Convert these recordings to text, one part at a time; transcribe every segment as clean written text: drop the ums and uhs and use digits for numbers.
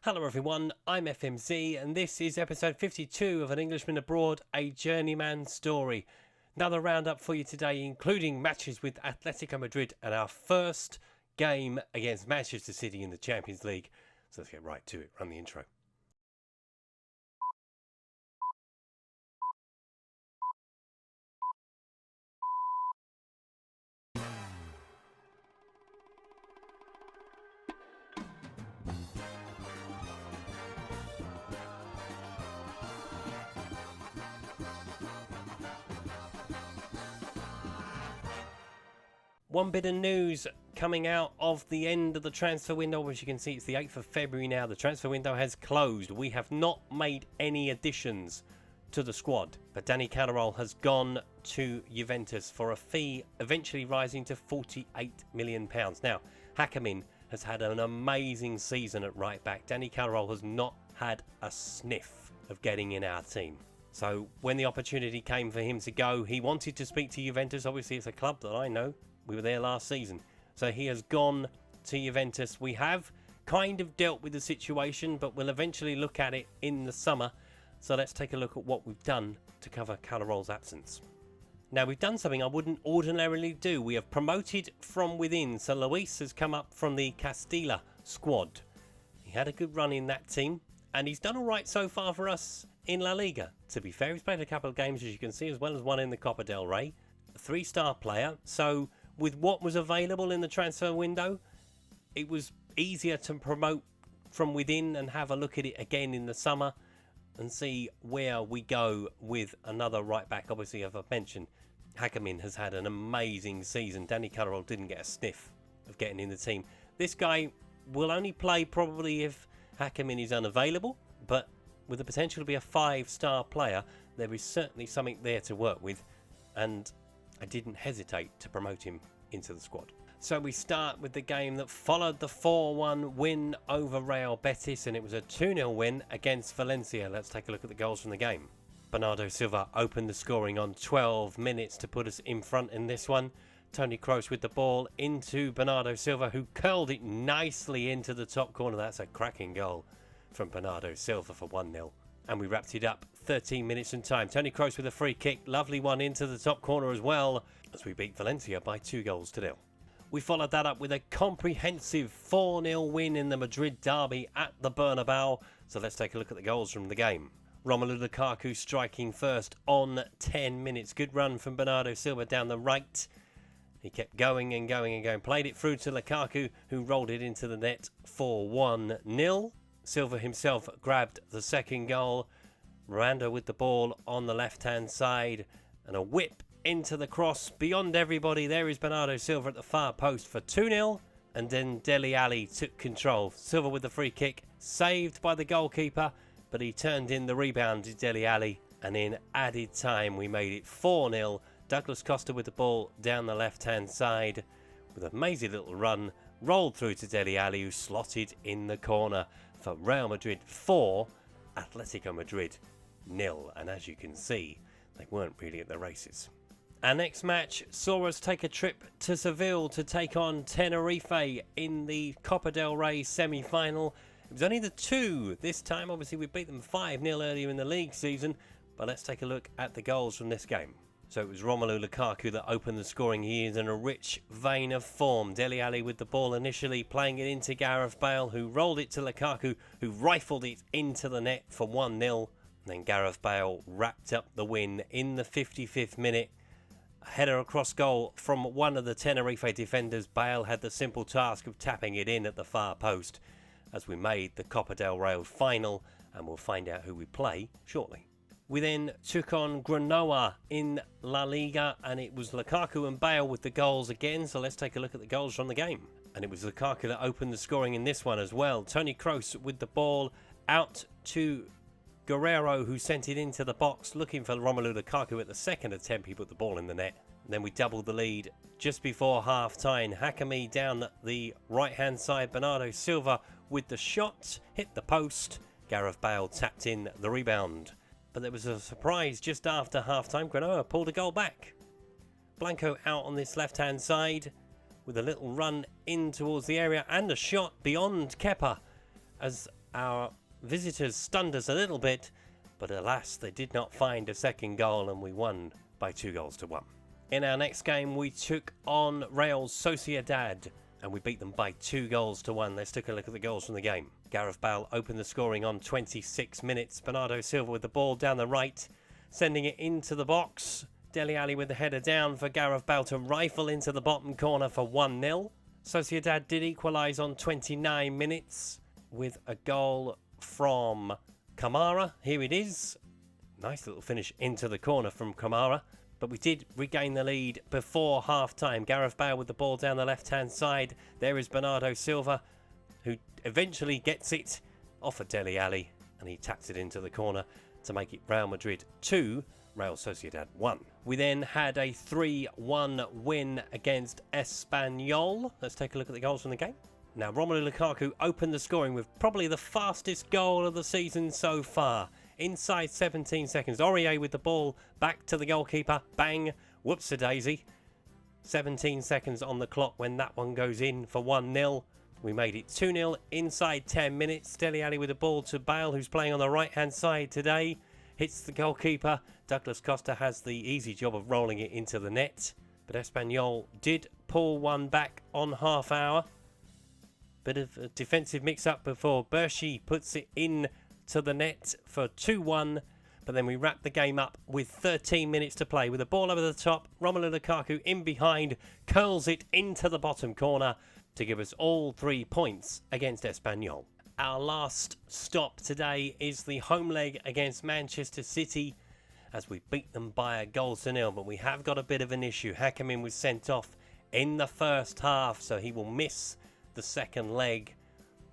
Hello everyone, I'm FMZ and this is episode 52 of An Englishman Abroad, a Journeyman Story. Another roundup for you today, including matches with Athletico Madrid and our first game against Manchester City in the Champions League. So let's get right to it, run the intro. One bit of news coming out of the end of the transfer window. As you can see, it's the 8th of February now. The transfer window has closed. We have not made any additions to the squad. But Dani Carvajal has gone to Juventus for a fee eventually rising to £48 million. Now, Hakemin has had an amazing season at right back. Dani Carvajal has not had a sniff of getting in our team. So when the opportunity came for him to go, he wanted to speak to Juventus. Obviously, it's a club that I know. We were there last season. So he has gone to Juventus. We have kind of dealt with the situation, but we'll eventually look at it in the summer. So let's take a look at what we've done to cover Carvajal's absence. Now, we've done something I wouldn't ordinarily do. We have promoted from within. So Luis has come up from the Castilla squad. He had a good run in that team, and he's done all right so far for us in La Liga. To be fair, he's played a couple of games, as you can see, as well as one in the Copa del Rey. A 3-star player. So with what was available in the transfer window, it was easier to promote from within and have a look at it again in the summer and see where we go with another right back. Obviously, as I've mentioned, Hakemin has had an amazing season. Dani Carvajal didn't get a sniff of getting in the team. This guy will only play probably if Hakemin is unavailable, but with the potential to be a 5-star player, there is certainly something there to work with, and I didn't hesitate to promote him into the squad. So we start with the game that followed the 4-1 win over Real Betis, and it was a 2-0 win against Valencia. Let's take a look at the goals from the game. Bernardo Silva opened the scoring on 12 minutes to put us in front in this one. Toni Kroos with the ball into Bernardo Silva, who curled it nicely into the top corner. That's a cracking goal from Bernardo Silva for 1-0. And we wrapped it up 13 minutes in time. Toni Kroos with a free kick. Lovely one into the top corner as well, as we beat Valencia by 2-0. We followed that up with a comprehensive 4-0 win in the Madrid derby at the Bernabeu. So let's take a look at the goals from the game. Romelu Lukaku striking first on 10 minutes. Good run from Bernardo Silva down the right. He kept going and going and going. Played it through to Lukaku, who rolled it into the net for 1-0. Silva himself grabbed the second goal. Miranda with the ball on the left-hand side. And a whip into the cross beyond everybody. There is Bernardo Silva at the far post for 2-0. And then Dele Alli took control. Silva with the free kick. Saved by the goalkeeper. But he turned in the rebound to Dele Alli. And in added time, we made it 4-0. Douglas Costa with the ball down the left-hand side. With a mazy little run. Rolled through to Dele Alli, who slotted in the corner for Real Madrid 4, Atletico Madrid 0. And as you can see, they weren't really at the races. Our next match saw us take a trip to Seville to take on Tenerife in the Copa del Rey semi-final. It was only the 2 this time. Obviously, we beat them 5-0 earlier in the league season. But let's take a look at the goals from this game. So it was Romelu Lukaku that opened the scoring. He is in a rich vein of form. Dele Alli with the ball initially, playing it into Gareth Bale, who rolled it to Lukaku, who rifled it into the net for 1-0. And then Gareth Bale wrapped up the win in the 55th minute. A header across goal from one of the Tenerife defenders. Bale had the simple task of tapping it in at the far post as we made the Copa del Rey final, and we'll find out who we play shortly. We then took on Granollers in La Liga, and it was Lukaku and Bale with the goals again. So let's take a look at the goals from the game. And it was Lukaku that opened the scoring in this one as well. Toni Kroos with the ball out to Guerrero, who sent it into the box, looking for Romelu Lukaku at the second attempt. He put the ball in the net. And then we doubled the lead just before half-time. Hakimi down the right-hand side. Bernardo Silva with the shot, hit the post. Gareth Bale tapped in the rebound. But there was a surprise just after half-time. Granollers pulled a goal back. Blanco out on this left-hand side with a little run in towards the area and a shot beyond Kepa as our visitors stunned us a little bit, but alas, they did not find a second goal and we won by 2-1. In our next game, we took on Real Sociedad and we beat them by 2-1. Let's take a look at the goals from the game. Gareth Bale opened the scoring on 26 minutes. Bernardo Silva with the ball down the right, sending it into the box. Dele Alli with the header down for Gareth Bale to rifle into the bottom corner for 1-0. Sociedad did equalise on 29 minutes with a goal from Kamara. Here it is. Nice little finish into the corner from Kamara. But we did regain the lead before half-time. Gareth Bale with the ball down the left-hand side. There is Bernardo Silva, who eventually gets it off of Dele Alli, and he taps it into the corner to make it Real Madrid 2, Real Sociedad 1. We then had a 3-1 win against Espanyol. Let's take a look at the goals from the game. Now, Romelu Lukaku opened the scoring with probably the fastest goal of the season so far. Inside 17 seconds, Aurier with the ball back to the goalkeeper. Bang, whoops-a-daisy. 17 seconds on the clock when that one goes in for 1-0. We made it 2-0 inside 10 minutes. Dele Alli with the ball to Bale, who's playing on the right-hand side today. Hits the goalkeeper. Douglas Costa has the easy job of rolling it into the net. But Espanyol did pull one back on half hour. Bit of a defensive mix-up before Bershi puts it in to the net for 2-1, but then we wrap the game up with 13 minutes to play with the ball over the top. Romelu Lukaku in behind curls it into the bottom corner to give us all 3 points against Espanyol. Our last stop today is the home leg against Manchester City, as we beat them by 1-0, but we have got a bit of an issue. Hakemin was sent off in the first half, so he will miss the second leg.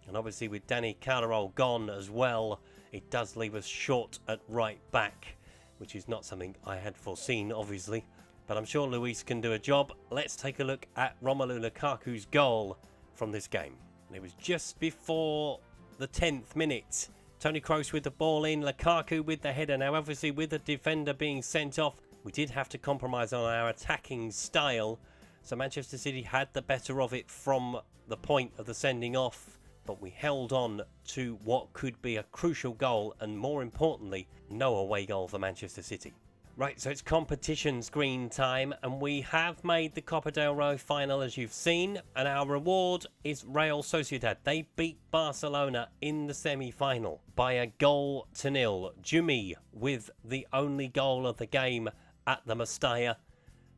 And obviously with Danny Calderol gone as well, it does leave us short at right back, which is not something I had foreseen, obviously. But I'm sure Luis can do a job. Let's take a look at Romelu Lukaku's goal from this game. And it was just before the 10th minute. Toni Kroos with the ball in, Lukaku with the header. Now obviously with the defender being sent off, we did have to compromise on our attacking style. So Manchester City had the better of it from the point of the sending off. But we held on to what could be a crucial goal and, more importantly, no away goal for Manchester City. Right, so it's competition screen time and we have made the Copa del Rey final, as you've seen, and our reward is Real Sociedad. They beat Barcelona in the semi-final by 1-0. Jumi with the only goal of the game at the Mestalla.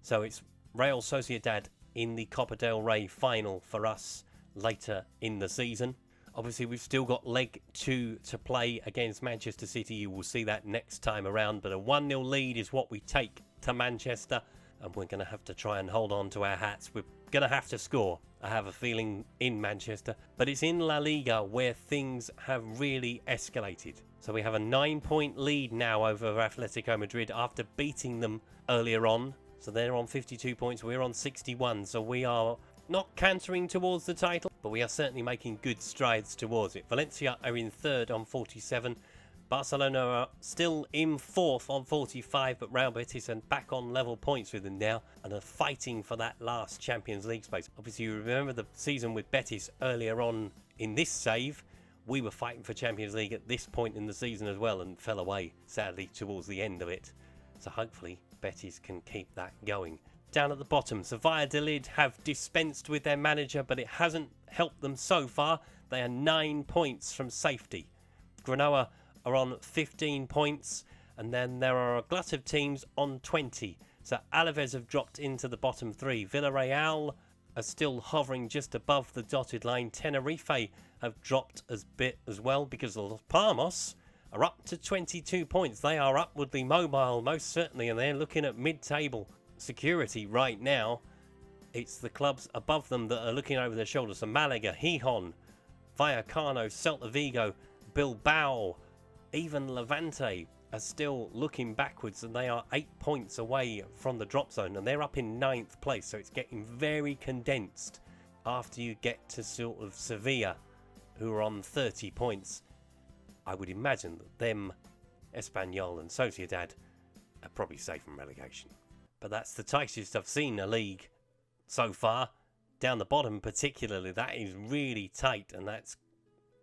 So it's Real Sociedad in the Copa del Rey final for us later in the season. Obviously, we've still got leg 2 to play against Manchester City. You will see that next time around. But a 1-0 lead is what we take to Manchester. And we're going to have to try and hold on to our hats. We're going to have to score, I have a feeling, in Manchester. But it's in La Liga where things have really escalated. So we have a 9-point lead now over Athletico Madrid after beating them earlier on. So they're on 52 points. We're on 61. So we are not cantering towards the title, but we are certainly making good strides towards it. Valencia are in 3rd on 47. Barcelona are still in 4th on 45, but Real Betis are back on level points with them now and are fighting for that last Champions League space. Obviously, you remember the season with Betis earlier on in this save. We were fighting for Champions League at this point in the season as well and fell away, sadly, towards the end of it. So hopefully Betis can keep that going. Down at the bottom, Sevilla Valladolid have dispensed with their manager, but it hasn't helped them so far. They are 9 points from safety. Granoa are on 15 points, and then there are a glut of teams on 20. So Alaves have dropped into the bottom 3. Villarreal are still hovering just above the dotted line. Tenerife have dropped a bit as well because Los Palmas are up to 22 points. They are upwardly mobile, most certainly, and they're looking at mid-table security right now. It's the clubs above them that are looking over their shoulders. So Malaga, Gijón, Vallecano, Celta Vigo, Bilbao, even Levante are still looking backwards, and they are 8 points away from the drop zone, and they're up in 9th place. So it's getting very condensed after you get to sort of Sevilla, who are on 30 points. I would imagine that them, Espanyol and Sociedad, are probably safe from relegation. But that's the tightest I've seen a league so far. Down the bottom particularly, that is really tight, and that's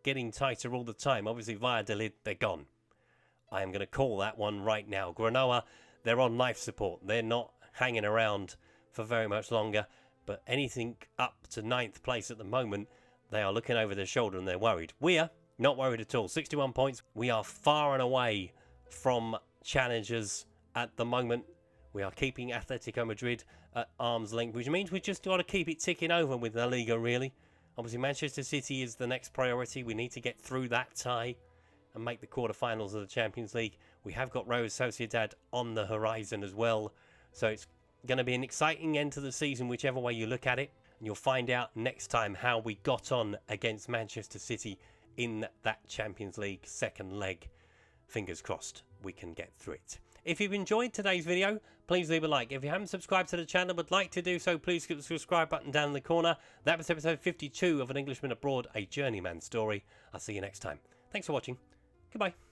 getting tighter all the time. Obviously, Valladolid, they're gone. I am going to call that one right now. Granoa, they're on life support. They're not hanging around for very much longer. But anything up to 9th place at the moment, they are looking over their shoulder and they're worried. We are not worried at all. 61 points. We are far and away from challengers at the moment. We are keeping Athletico Madrid at arm's length, which means we just got to keep it ticking over with La Liga, really. Obviously, Manchester City is the next priority. We need to get through that tie and make the quarterfinals of the Champions League. We have got Real Sociedad on the horizon as well. So it's going to be an exciting end to the season, whichever way you look at it. And you'll find out next time how we got on against Manchester City in that Champions League second leg. Fingers crossed we can get through it. If you've enjoyed today's video, please leave a like. If you haven't subscribed to the channel but like to do so, please click the subscribe button down in the corner. That was episode 52 of An Englishman Abroad, a Journeyman Story. I'll see you next time. Thanks for watching. Goodbye.